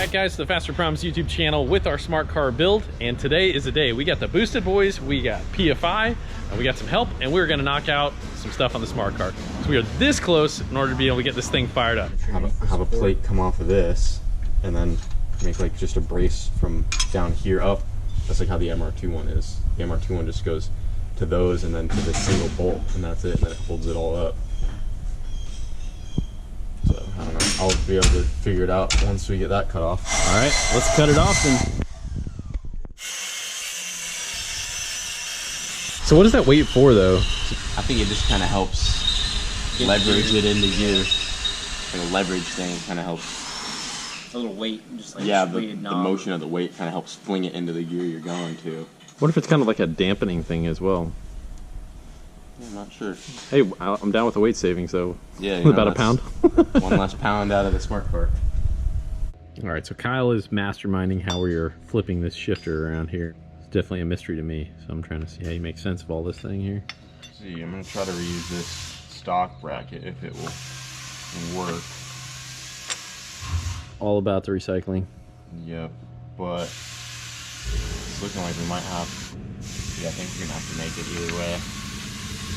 back, guys, to the Fasterproms YouTube channel with our smart car build, and today is the day. We got the boosted boys, we got PFI, and we got some help, and we're gonna knock out some stuff on the smart car. So we are this close in order to be able to get this thing fired up. Have a plate come off of this, and then make like just a brace from down here up. That's like how the MR2 one is. The MR2 one just goes to those and then to this single bolt, and that's it, and then it holds it all up. So, I don't know, I'll be able to figure it out once we get that cut off. All right, let's cut it off then. So what does that weight for, though? I think it just kind of helps leverage it into gear. Like a leverage thing kind of helps. A little weight, just like the motion of the weight kind of helps fling it into the gear you're going to. What if it's kind of like a dampening thing as well? Yeah, I'm not sure. Hey, I'm down with the weight saving, so yeah, about a pound. One less pound out of the smart car. All right, so Kyle is masterminding how we're flipping this shifter around here. It's definitely a mystery to me, so I'm trying to see how you make sense of all this thing here. See, I'm gonna try to reuse this stock bracket if it will work. All about the recycling. Yep, but it's looking like we might have. Yeah, I think we're gonna have to make it either way.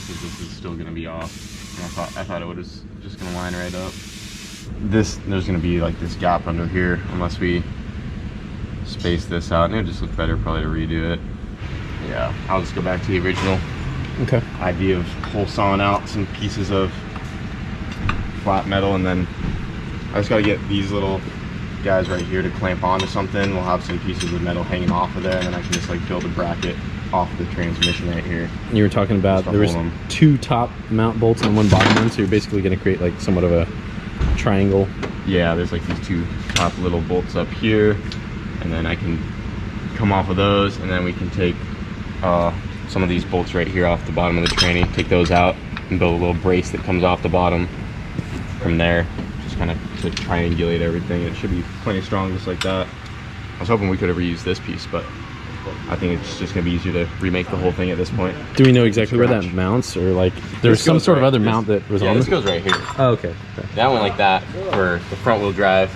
Because this is still gonna be off. And I thought it was just gonna line right up. There's gonna be like this gap under here unless we space this out, and it just look better probably to redo it. Yeah, I'll just go back to the original idea of hole sawing out some pieces of flat metal, and then I just gotta get these little guys right here to clamp onto something. We'll have some pieces of metal hanging off of there, and then I can just like build a bracket off the transmission right here. You were talking about there was two top mount bolts and one bottom one, so you're basically going to create like somewhat of a triangle. Yeah, there's like these two top little bolts up here, and then I can come off of those, and then we can take some of these bolts right here off the bottom of the tranny, take those out, and build a little brace that comes off the bottom from there, just kind of to triangulate everything. It should be plenty strong just like that. I was hoping we could have reused this piece, but I think it's just gonna be easier to remake the whole thing at this point. Do we know exactly where that mounts, or like there's some sort of other mount that was on this? Goes right here. Oh, okay. That went like that for the front wheel drive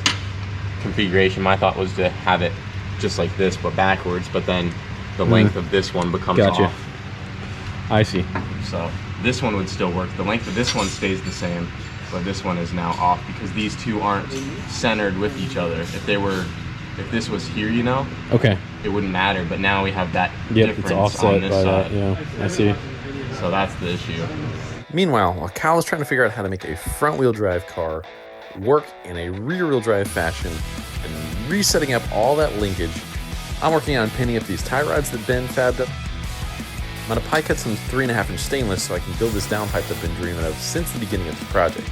configuration. My thought was to have it just like this but backwards, but then the length of this one becomes off. I see. So this one would still work. The length of this one stays the same, but this one is now off because these two aren't centered with each other. If this was here, you know, it wouldn't matter, but now we have that difference it's offset on this by side. That, yeah, I see. So that's the issue. Meanwhile, while Kyle is trying to figure out how to make a front-wheel drive car work in a rear-wheel drive fashion and resetting up all that linkage, I'm working on pinning up these tie rods that Ben fabbed up. I'm going to pie cut some 3.5-inch stainless so I can build this downpipe I've been dreaming of since the beginning of the project.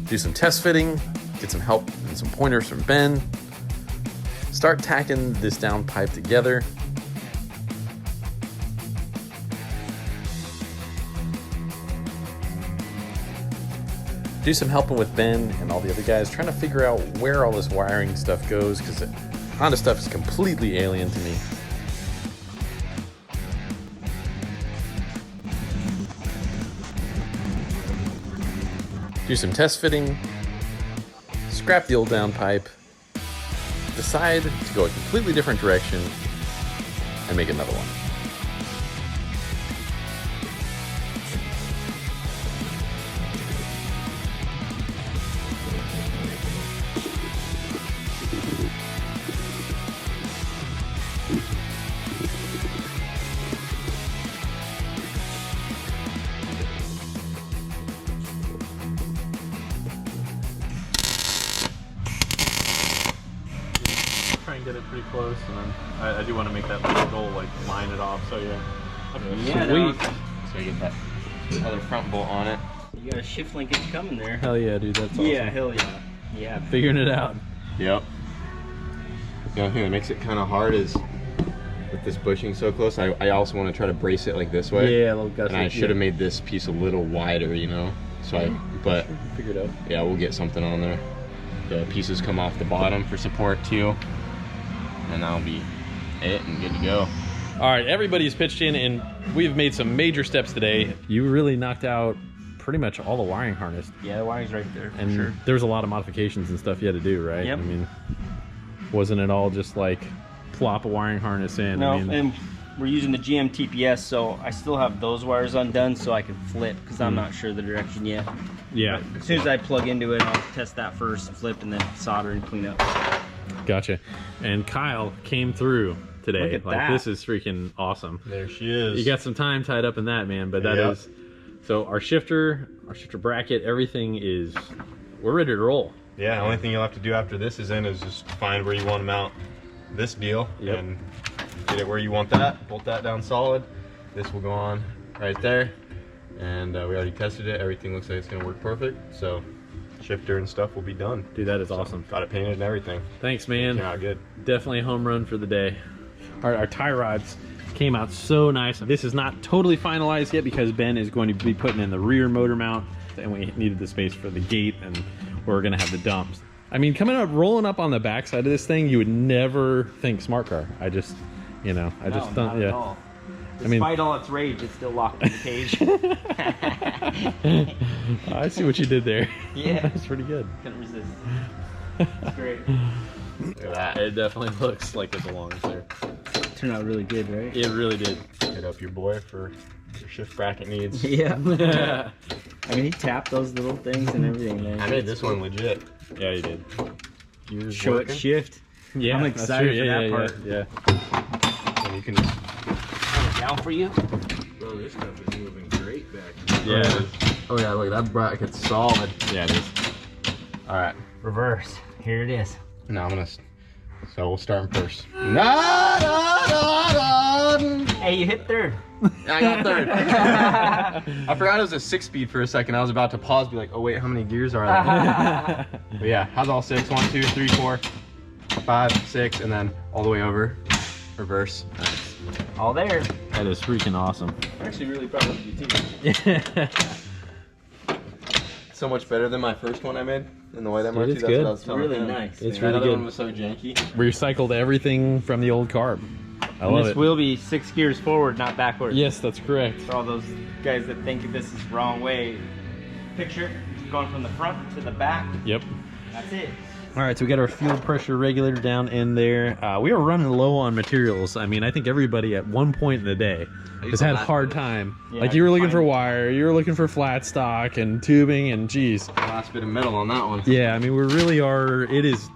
Do some test fitting, get some help and some pointers from Ben, start tacking this downpipe together. Do some helping with Ben and all the other guys, trying to figure out where all this wiring stuff goes, because Honda stuff is completely alien to me. Do some test fitting, scrap the old downpipe, decide to go a completely different direction, and make another one. Get it pretty close, and then I do want to make that little goal, like line it off. So yeah, sweet. So you get that other front bolt on it. You got a shift linkage coming there. Hell yeah, dude, that's awesome. Yeah, hell yeah. Yeah. Figuring it out. Yep. The only thing that makes it kind of hard is with this bushing so close. I also want to try to brace it like this way. Yeah, a little gusset. And I should have made this piece a little wider, you know. So but figure it out. Yeah, we'll get something on there. The pieces come off the bottom for support too. And that'll be it and good to go. All right, everybody's pitched in and we've made some major steps today. You really knocked out pretty much all the wiring harness. Yeah, the wiring's right there. And Sure. there was a lot of modifications and stuff you had to do, right? Yep. I mean, wasn't it all just like plop a wiring harness in? No, I mean, and we're using the GM TPS, so I still have those wires undone so I can flip because I'm not sure the direction yet. yeah, As soon as I plug into it, I'll test that first, flip, and then solder and clean up. gotcha. And Kyle came through today. Look at like that. this is freaking awesome. There she is. You got some time tied up in that, man, but that is Yep. so our shifter bracket, everything is, we're ready to roll. Yeah, the only thing you'll have to do after this is just find where you want to mount this deal Yep. and get it where you want that. Bolt that down solid. This will go on right there. And we already tested it. Everything looks like it's going to work perfect. So shifter and stuff will be done. Dude, that is awesome. Got it painted and everything. Thanks, man. Came out good. Definitely a home run for the day. Our tie rods came out so nice. This is not totally finalized yet because Ben is going to be putting in the rear motor mount, and we needed the space for the gate, and we're gonna have the dumps. I mean, coming up, rolling up on the backside of this thing, you would never think smart car. I just, you know, I just No, don't, not at yeah. all. I mean- Despite all its rage, it's still locked in the cage. I see what you did there. Yeah. That's pretty good. Couldn't resist. It's great. Look at that. It definitely looks like it belongs there. Turned out really good, right? It really did. Hit up your boy for your shift bracket needs. Yeah. I mean, he tapped those little things and everything, man. I made this one legit. Yeah, you did. Yours Show it working. shift. Yeah, I'm that's excited true. for that Yeah, part. Yeah. And you can just... Down for you? Bro, this stuff is moving great back Yeah. here. Oh yeah, look, that bracket's solid. Yeah, it is. All right. Reverse. Here it is. Now I'm gonna... So we'll start in first. Hey, you hit third. I got third. I forgot it was a 6-speed for a second. I was about to pause, be like, oh wait, how many gears are there? But yeah, how's all 6? 1, 2, 3, 4, 5, 6, and then all the way over. Reverse. Nice. All there. That is freaking awesome. I'm actually really proud of you, too. So much better than my first one I made in the white MRT. It's good. What I was telling Really him. nice. It's man. really That other good. one was so janky. Recycled everything from the old carb. I And love this it. will be 6 gears forward, not backward. Yes, that's correct. For all those guys that think this is the wrong way, picture going from the front to the back. Yep. That's it. All right, so we got our fuel pressure regulator down in there. We are running low on materials. I mean, I think everybody at one point in the day has had a hard time. Yeah, like you were looking fine. for wire, you were looking for flat stock and tubing, and geez. Last bit of metal on that one. Yeah, I mean, we really are. It is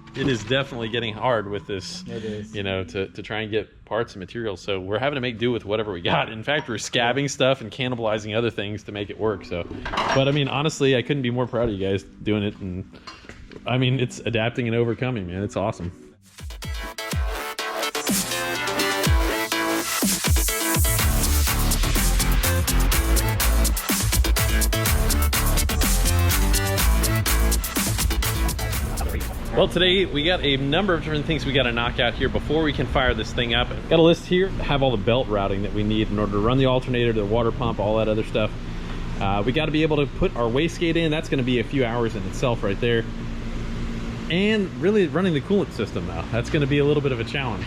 definitely getting hard with this. It is. You know, to try and get parts and materials. So we're having to make do with whatever we got. In fact, we're scabbing stuff and cannibalizing other things to make it work. So, but I mean, honestly, I couldn't be more proud of you guys doing it. And I mean, it's adapting and overcoming, man. It's awesome. Well, today we got a number of different things we got to knock out here before we can fire this thing up. Got a list here, have all the belt routing that we need in order to run the alternator, the water pump, all that other stuff. We got to be able to put our wastegate in. That's going to be a few hours in itself right there. And really running the coolant system now. That's going to be a little bit of a challenge.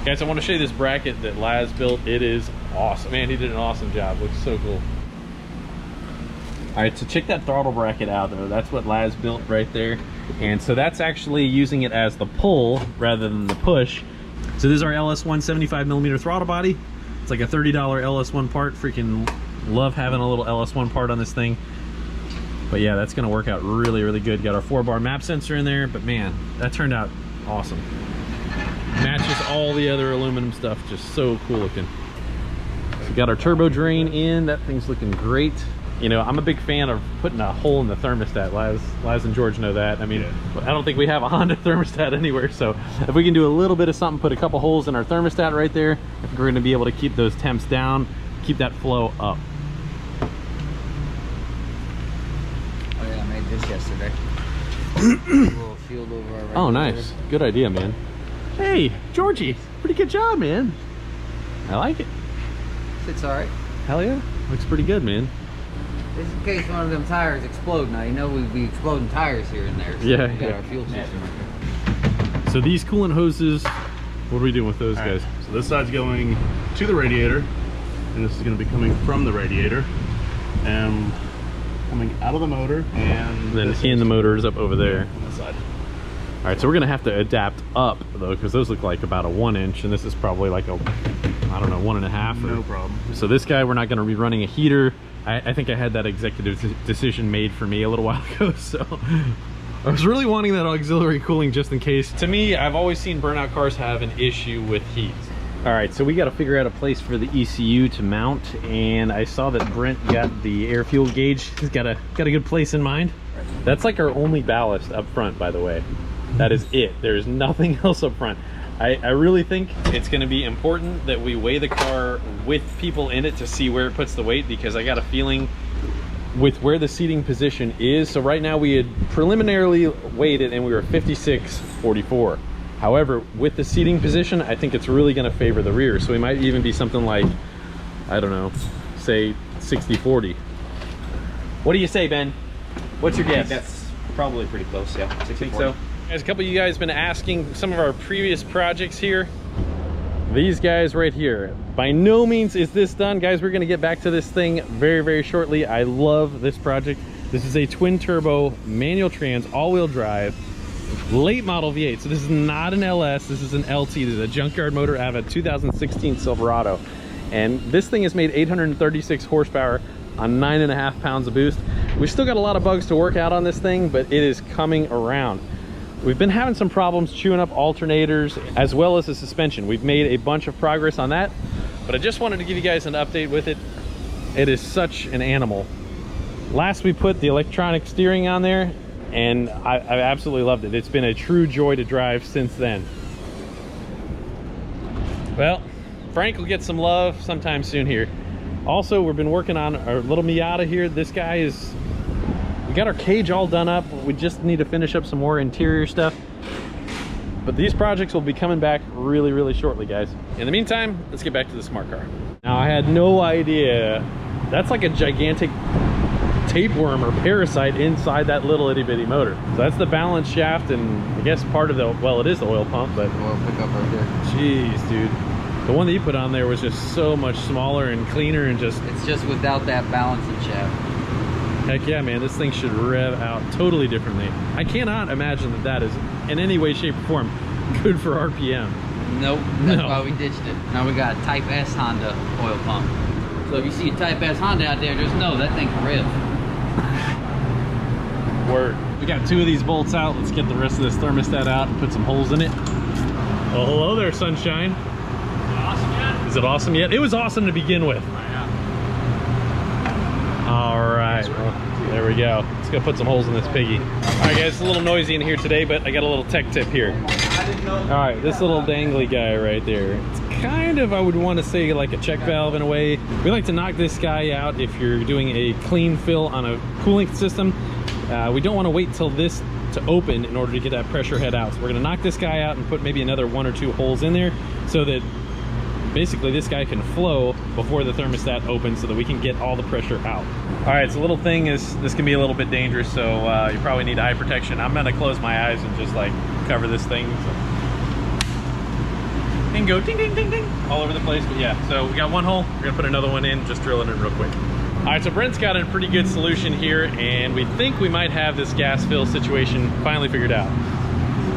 Guys, I want to show you this bracket that Laz built. It is awesome. Man, he did an awesome job. Looks so cool. All right, so check that throttle bracket out though. That's what Laz built right there. And so that's actually using it as the pull rather than the push. So this is our LS1 75mm throttle body. It's like a $30 LS1 part. Freaking love having a little LS1 part on this thing. But yeah, that's gonna work out really, really good. Got our 4-bar map sensor in there, but man, that turned out awesome. Matches all the other aluminum stuff, just so cool looking. So we got our turbo drain in. That thing's looking great. You know, I'm a big fan of putting a hole in the thermostat. Laz and George know that. I mean, I don't think we have a Honda thermostat anywhere, so if we can do a little bit of something, put a couple holes in our thermostat right there, I think we're gonna be able to keep those temps down, keep that flow up. Oh yeah, I made this yesterday. A little field over our Oh, regulator. nice. Good idea, man. Hey, Georgie, pretty good job, man. I like it. It's alright. Hell yeah. Looks pretty good, man. Just in case one of them tires explode. Now, you know we'd be exploding tires here and there. So Yeah, we got yeah. our fuel system right there. So these coolant hoses, what are we doing with those guys? So this side's going to the radiator, and this is going to be coming from the radiator. am coming out of the motor, and then in the motor is up over there. On the side. All right, so we're gonna have to adapt up though, because those look like about a 1 inch, and this is probably like a, I don't know, 1.5. No problem. So this guy, we're not gonna be running a heater. I think I had that executive decision made for me a little while ago, so I was really wanting that auxiliary cooling just in case. To me, I've always seen burnout cars have an issue with heat. All right, so we got to figure out a place for the ECU to mount, and I saw that Brent got the air fuel gauge. He's got a good place in mind. That's like our only ballast up front, by the way. That is it. There's nothing else up front. I really think it's going to be important that we weigh the car with people in it to see where it puts the weight, because I got a feeling with where the seating position is. So right now we had preliminarily weighed it and we were 56.44. However, with the seating position, I think it's really going to favor the rear. So we might even be something like, I don't know, say 60-40. What do you say, Ben? What's your guess? That's probably pretty close, yeah. I think so. Guys, a couple of you guys have been asking some of our previous projects here. These guys right here. By no means is this done, guys. We're going to get back to this thing very, very shortly. I love this project. This is a twin turbo manual trans all-wheel drive late model V8. So this is not an LS, this is an LT. This is a junkyard motor out of a 2016 Silverado, and this thing has made 836 horsepower on 9.5 pounds of boost. We've still got a lot of bugs to work out on this thing, but it is coming around. We've been having some problems chewing up alternators as well as the suspension. We've made a bunch of progress on that, but I just wanted to give you guys an update with it. It is such an animal. Last we put the electronic steering on there, and I absolutely loved it. It's been a true joy to drive since then. Well, Frank will get some love sometime soon here. Also, we've been working on our little Miata here. This guy is, we got our cage all done up. We just need to finish up some more interior stuff. But these projects will be coming back really, really shortly, guys. In the meantime, let's get back to the smart car. Now, I had no idea. That's like a gigantic tapeworm or parasite inside that little itty bitty motor. So that's the balance shaft, and I guess part of the, well, it is the oil pump, but Oil pickup right there. jeez, dude. The one that you put on there was just so much smaller and cleaner, and just, It's just without that balancing shaft. heck yeah, man, this thing should rev out totally differently. I cannot imagine that that is in any way, shape, or form good for RPM. Nope, that's No. why we ditched it. Now we got a Type S Honda oil pump. So if you see a Type S Honda out there, just know that thing can rev. Word. We got 2 of these bolts out. Let's get the rest of this thermostat out and put some holes in it. Well, hello there, sunshine. Awesome yet? Is it awesome yet? It was awesome to begin with. All right, well, there we go. Let's go put some holes in this piggy. All right, guys, it's a little noisy in here today, but I got a little tech tip here. All right, this little dangly guy right there. It's kind of, I would want to say, like a check valve in a way. We like to knock this guy out if you're doing a clean fill on a cooling system. We don't want to wait till this to open in order to get that pressure head out. So we're going to knock this guy out and put maybe another 1 or 2 holes in there so that basically this guy can flow before the thermostat opens so that we can get all the pressure out. All right, so little thing is, this can be a little bit dangerous, so you probably need eye protection. I'm going to close my eyes and just like cover this thing. So. And go ding, ding, ding, ding, all over the place. But yeah, so we got 1 hole. We're going to put another one in, just drilling it real quick. All right, so Brent's got a pretty good solution here, and we think we might have this gas fill situation finally figured out.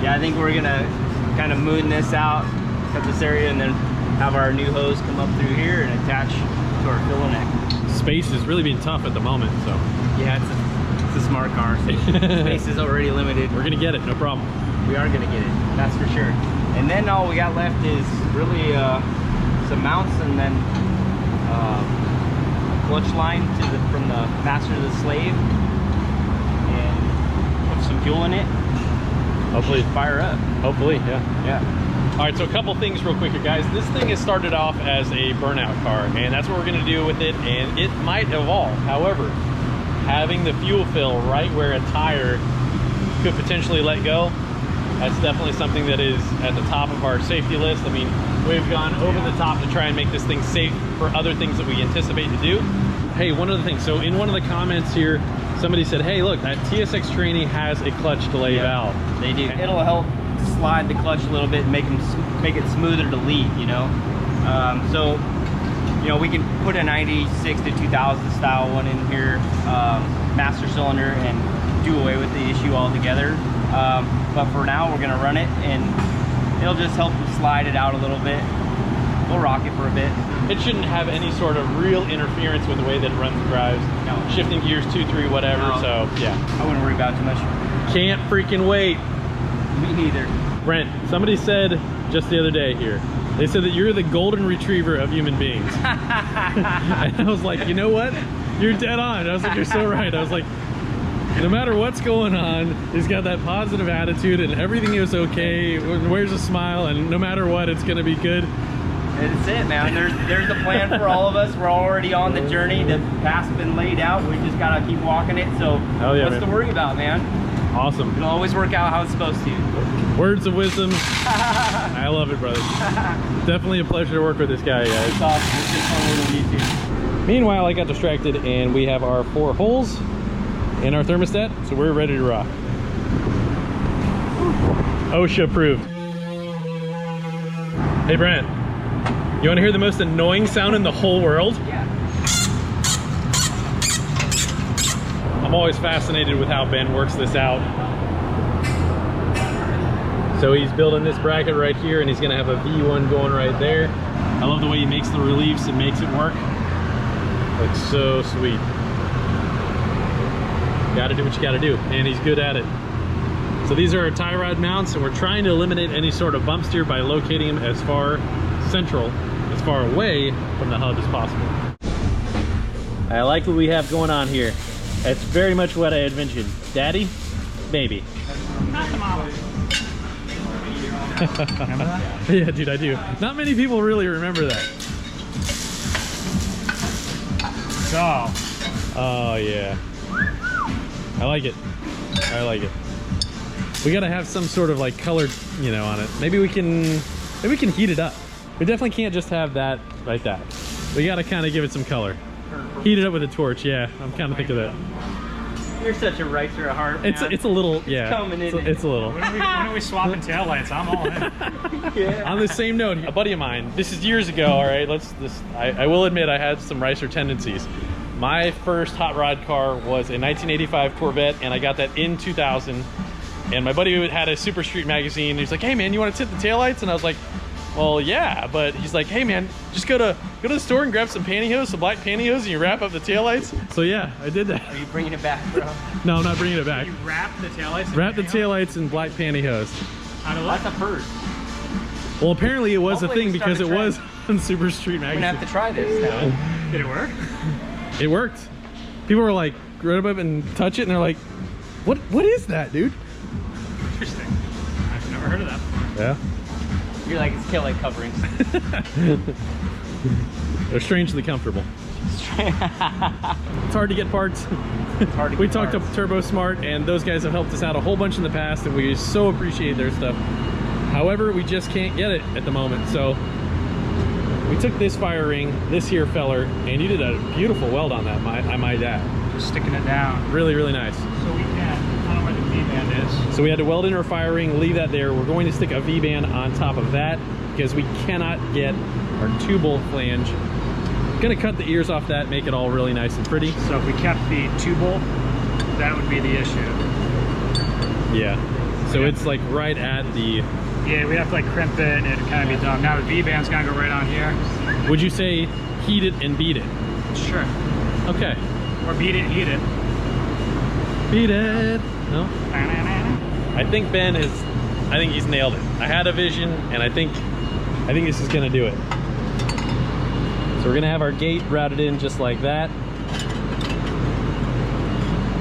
Yeah, I think we're gonna kind of moon this out, cut this area, and then have our new hose come up through here and attach to our filler neck. Space is really being tough at the moment, so. Yeah, it's a smart car, so space is already limited. We're gonna get it, no problem. We are gonna get it, that's for sure. And then all we got left is really some mounts, and then clutch line from the master to the slave, and put some fuel in it. Hopefully Fire up. Hopefully, yeah. Yeah. All right, so a couple things real quick here, guys. This thing has started off as a burnout car, and that's what we're gonna do with it, and it might evolve. However, having the fuel fill right where a tire could potentially let go, that's definitely something that is at the top of our safety list. I mean, we've gone over the top to try and make this thing safe for other things that we anticipate to do. Hey, one other thing. So in one of the comments here, somebody said, hey, look, that TSX Tranny has a clutch delay valve. They do. It'll help slide the clutch a little bit and make it smoother to lead, you know. So you know, we can put a 96 to 2000 style one in here, master cylinder, and do away with the issue altogether. But for now, we're gonna run it, and it'll just help slide it out a little bit. We'll rock it for a bit. It shouldn't have any sort of real interference with the way that it runs and drives. No. Shifting gears 2, 3, whatever. No. So yeah, I wouldn't worry about it too much. can't freaking wait. Me neither. Brent, somebody said just the other day here, they said that you're the golden retriever of human beings. And I was like, you know what? You're dead on. I was like, you're so right. I was like, no matter what's going on, he's got that positive attitude and everything is okay. Wears a smile, and no matter what, it's gonna be good. That's it, man. There's the plan for all of us. We're already on the journey. The path's been laid out. We just gotta keep walking it. So Hell yeah, what's man. to worry about, man? Awesome. It'll always work out how it's supposed to. Words of wisdom. I love it, brother. Definitely a pleasure to work with this guy, guys. It's awesome. It's just fun with you too. Meanwhile, I got distracted and we have our 4 holes in our thermostat, so we're ready to rock. OSHA approved. Hey Brent, you want to hear the most annoying sound in the whole world? Yeah. I'm always fascinated with how Ben works this out. So he's building this bracket right here, and he's gonna have a V1 going right there. I love the way he makes the reliefs and makes it work. Looks so sweet. Gotta do what you gotta do, and he's good at it. So these are our tie rod mounts, and we're trying to eliminate any sort of bump steer by locating them as far central, as far away from the hub as possible. I like what we have going on here. That's very much what I envisioned. Daddy, baby. Not the mama. Remember that? Yeah, dude, I do. Not many people really remember that. So, Oh yeah, I like it. I like it. We gotta have some sort of like color, you know, on it. Maybe we can heat it up. We definitely can't just have that like that. We gotta kind of give it some color. Heat it up with a torch. Yeah, I'm kind of thinking of that. You're such a ricer at heart, man. It's a little, yeah. coming in. It's a little. when are we swapping taillights? I'm all in. Yeah. On the same note, a buddy of mine, this is years ago, all right, I will admit I had some ricer tendencies. My first hot rod car was a 1985 Corvette, and I got that in 2000. And my buddy had a Super Street magazine, and he's like, hey man, you want to tip the taillights? And I was like, well, yeah, but he's like, hey man, just go to the store and grab some pantyhose, some black pantyhose, and you wrap up the taillights. So yeah, I did that. Are you bringing it back, bro? No, I'm not bringing it back. You wrap the taillights? Wrap the taillights in black pantyhose. How to That's look? a first. Well, apparently it was Hopefully a thing we because it start a was on Super Street I'm magazine. gonna have to try this now. Did it work? It worked. People were like, right up and touch it, and they're like, what is that, dude? Interesting. I've never heard of that. Yeah. You're like, it's taillight coverings. They're strangely comfortable. It's hard to get parts. It's hard to We get talked to parts. Turbo Smart, and those guys have helped us out a whole bunch in the past, and we so appreciate their stuff. However, we just can't get it at the moment. So we took this fire ring, this here feller, and you did a beautiful weld on that, I might add. Just sticking it down. Really, really nice. So we can, I don't know where the V-band is. So we had to weld in our fire ring, leave that there. We're going to stick a V-band on top of that because we cannot get our 2-bolt flange. Gonna cut the ears off that, make it all really nice and pretty. So if we kept the 2-bolt, that would be the issue. Yeah. So it's like right at the... Yeah, we'd have to like crimp it and it'd kind of be done. Now the V-band's gonna go right on here. Would you say heat it and beat it? Sure. Okay. Or beat it, heat it. Beat it. No? I think Ben is... I think he's nailed it. I had a vision, and I think this is gonna do it. So we're gonna have our gate routed in just like that.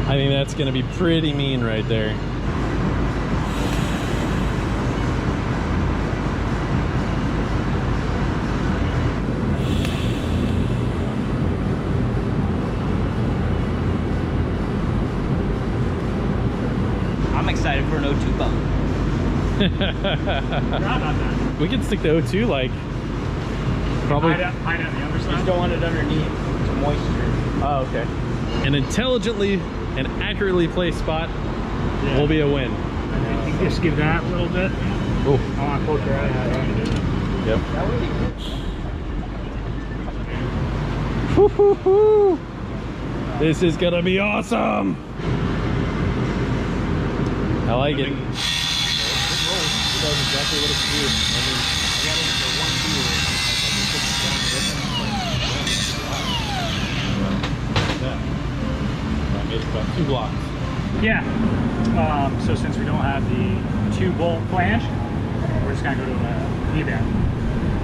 I think that's gonna be pretty mean right there. I'm excited for an O2 bump. Forgot about that. We could stick the O2 like probably. Hide it on the Just underside. don't want it underneath. It's moisture. Oh, okay. An intelligently and accurately placed spot will be a win. You can just give that a little bit. Oh, I want to poke your eye out. yep. That would be good. Woo-hoo-hoo. This is gonna be awesome. I like it. It does exactly what it's doing. I mean, I got it for one tool. I made it about 2 blocks. Yeah. So since we don't have the 2-bolt flange, we're just gonna go to a V-band.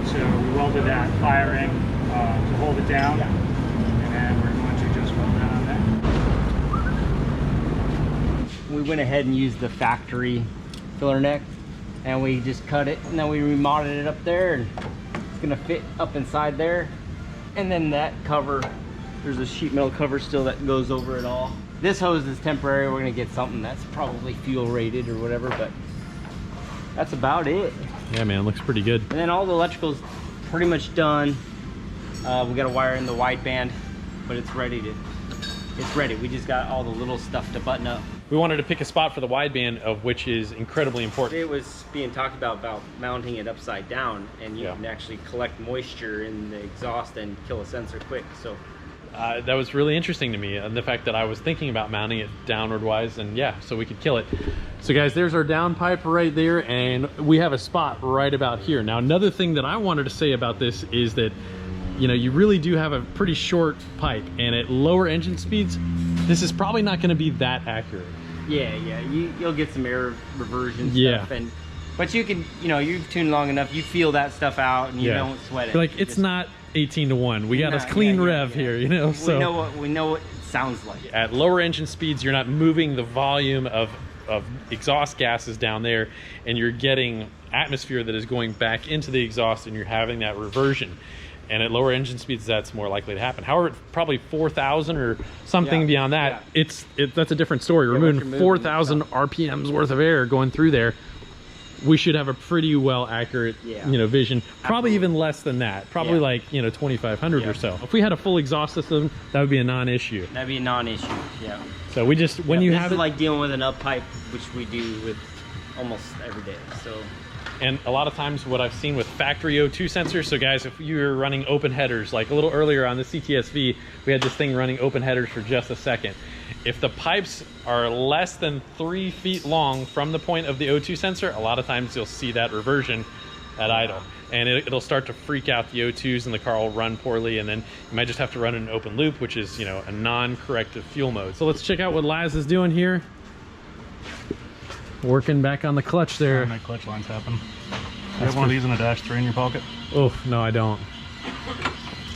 So we welded that firing to hold it down, and then we're going to just weld that on there. We went ahead and used the factory filler neck, and we just cut it, and then we remodded it up there, and it's gonna fit up inside there. And then that cover, there's a sheet metal cover still that goes over it all. This hose is temporary. We're gonna get something that's probably fuel rated or whatever, but that's about it. Yeah, man, looks pretty good. And then all the electrical's pretty much done. We got to wire in the wideband, but it's ready. We just got all the little stuff to button up. We wanted to pick a spot for the wideband, of which is incredibly important. It was being talked about mounting it upside down, and you can actually collect moisture in the exhaust and kill a sensor quick. So that was really interesting to me, and the fact that I was thinking about mounting it downward wise, and yeah, so we could kill it. So guys, there's our downpipe right there, and we have a spot right about here. Now, another thing that I wanted to say about this is that, you know, you really do have a pretty short pipe, and at lower engine speeds, this is probably not going to be that accurate. Yeah, you'll get some air reversion stuff, but you can, you know, you've tuned long enough, you feel that stuff out, and you don't sweat it. Like, it's not 18-to-1. We got a clean rev here, you know. So we know what it sounds like. At lower engine speeds, you're not moving the volume of exhaust gases down there, and you're getting atmosphere that is going back into the exhaust, and you're having that reversion. And at lower engine speeds, that's more likely to happen. However, probably 4,000 or something beyond that, that's a different story. We're moving 4,000 RPMs worth of air going through there. We should have a pretty well accurate, you know, vision. Probably even less than that. Probably like, you know, 2,500 or so. If we had a full exhaust system, that would be a non-issue. That'd be a non-issue. Yeah. So we just when you have it, like dealing with an up pipe, which we do with almost every day. So. And a lot of times what I've seen with factory O2 sensors, so guys, if you're running open headers, like a little earlier on the CTSV, we had this thing running open headers for just a second. If the pipes are less than 3 feet long from the point of the O2 sensor, a lot of times you'll see that reversion at idle. And it'll start to freak out the O2s, and the car will run poorly, and then you might just have to run an open loop, which is, you know, a non-corrective fuel mode. So let's check out what Laz is doing here. Working back on the clutch there. My clutch lines happen. You have one of these in a Dash 3 in your pocket? Oh, no, I don't.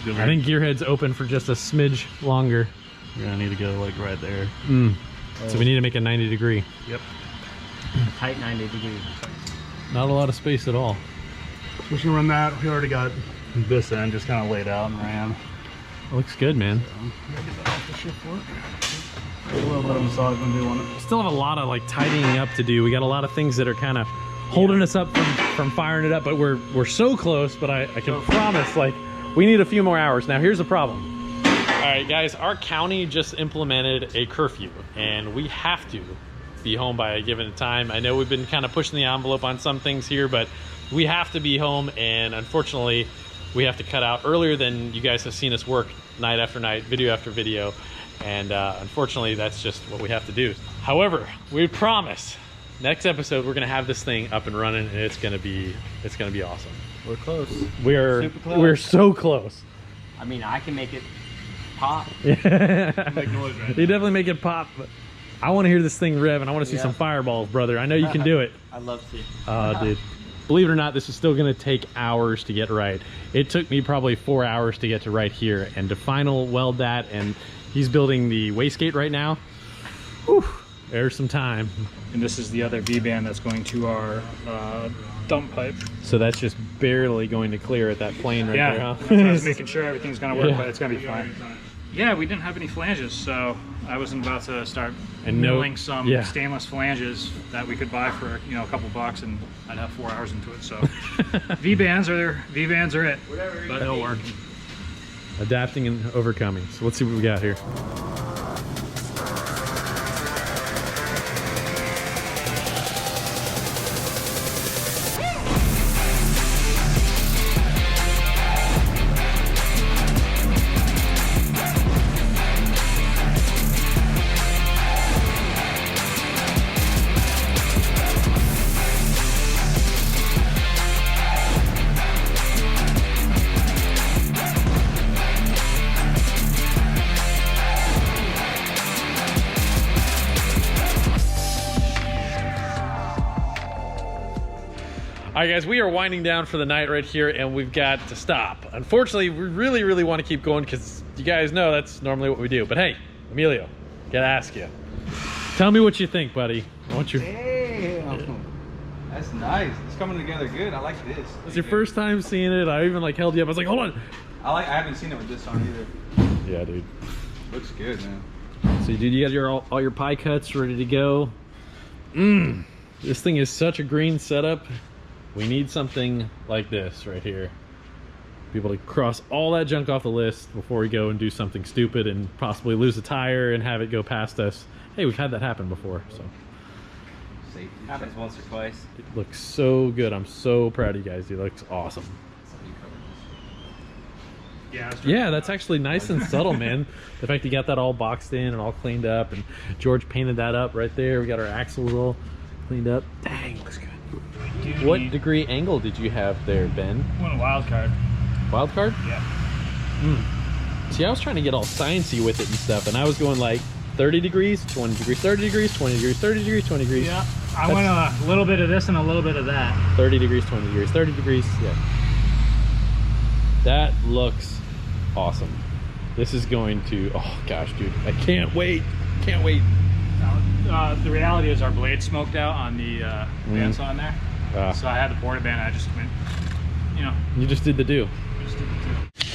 I think gearhead's open for just a smidge longer. You're gonna need to go like right there. So we need to make a 90 degree. Yep. A tight 90 degrees. Not a lot of space at all. We can run that. We already got this end just kind of laid out and ran. Looks good, man. Get that off the shift work. A little bit of massage when we want it. Still have a lot of like tidying up to do. We got a lot of things that are kind of holding us up from firing it up, but we're so close. But I can promise, like, we need a few more hours. Now here's the problem. All right, guys, our county just implemented a curfew, and we have to be home by a given time. I know we've been kind of pushing the envelope on some things here, but we have to be home, and unfortunately we have to cut out earlier than you guys have seen us work night after night, video after video. And unfortunately, that's just what we have to do. However, we promise next episode we're gonna have this thing up and running, and it's gonna be awesome. We're close. We're so close. I mean, I can make it pop. Make noise, right? You definitely make it pop. But I want to hear this thing rev, and I want to see some fireballs, brother. I know you can do it. I'd love to. Oh, dude. Believe it or not, this is still going to take hours to get right. It took me probably 4 hours to get to right here, and to final weld that, and he's building the wastegate right now. Whew, there's some time. And this is the other V-band that's going to our dump pipe. So that's just barely going to clear at that plane right there, huh? That's just making sure everything's going to work, but it's going to be fine. Yeah, we didn't have any flanges, so I was about to start milling some stainless flanges that we could buy for, you know, a couple bucks, and I'd have 4 hours into it. So V-bands are it, but it'll work. Adapting and overcoming. So let's see what we got here. All right, guys, we are winding down for the night right here, and we've got to stop. Unfortunately, we really, really want to keep going because you guys know that's normally what we do. But hey, Emilio, gotta ask you. Tell me what you think, buddy. I want your... Damn. That's nice. It's coming together good. I like this. It's your first time seeing it. I even like held you up. I was like, hold on. I haven't seen it with this on either. Yeah, dude. Looks good, man. So, dude, you got all your pie cuts ready to go. This thing is such a green setup. We need something like this right here. Be able to cross all that junk off the list before we go and do something stupid and possibly lose a tire and have it go past us. Hey, we've had that happen before, so. Safety. Happens once or twice. It looks so good. I'm so proud of you guys. It looks awesome. Yeah, that's actually nice and subtle, man. The fact you got that all boxed in and all cleaned up, and George painted that up right there. We got our axles all cleaned up. Dang, looks good. What degree angle did you have there, Ben? Went a wild card. Wild card? Yeah. See, I was trying to get all sciencey with it and stuff, and I was going like 30 degrees, 20 degrees, 30 degrees, 20 degrees, 30 degrees, 20 degrees. Yeah, I went a little bit of this and a little bit of that. 30 degrees, 20 degrees, 30 degrees, yeah. That looks awesome. This is going to, oh gosh, dude, I can't wait. Can't wait. The reality is our blade smoked out on the bandsaw in there. So I had the porta band, I just went, you know. You just did the do. Just did the do.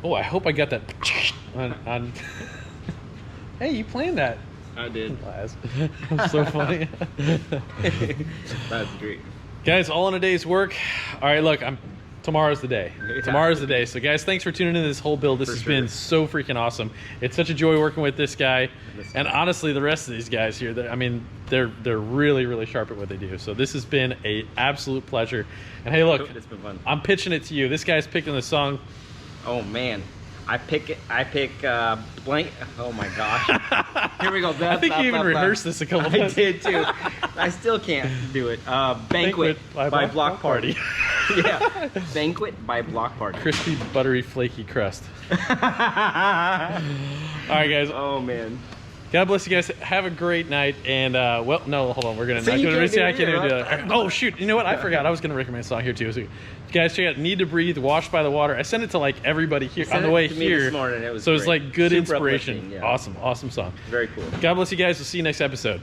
Oh, I hope I got that on. Hey, you planned that. I did. That's so funny. That's great. Guys, all in a day's work. All right, look, tomorrow's the day. Tomorrow's the day. So guys, thanks for tuning into this whole build. This has been so freaking awesome. It's such a joy working with this guy. And honestly, the rest of these guys here, I mean, they're really, really sharp at what they do. So this has been an absolute pleasure. And hey, look, It's been fun. I'm pitching it to you. This guy's picking the song. Oh man, I pick blank. Oh my gosh. Here we go. I think you even rehearsed this a couple times. I did too. I still can't do it. Banquet by Block Party. Yeah, Banquet by Block Party. Crispy, buttery, flaky crust. All right, guys. Oh man. God bless you guys. Have a great night. And well, no, hold on. We're gonna. So you can't do I it can't even do here, that. Oh shoot! You know what? I forgot. I was gonna recommend a song here too. So, guys, check out "Need to Breathe," "Washed by the Water." I sent it to like everybody here on the way here. This morning. It was so it's great. like good Super inspiration. uplifting, yeah. Awesome song. Very cool. God bless you guys. We'll see you next episode.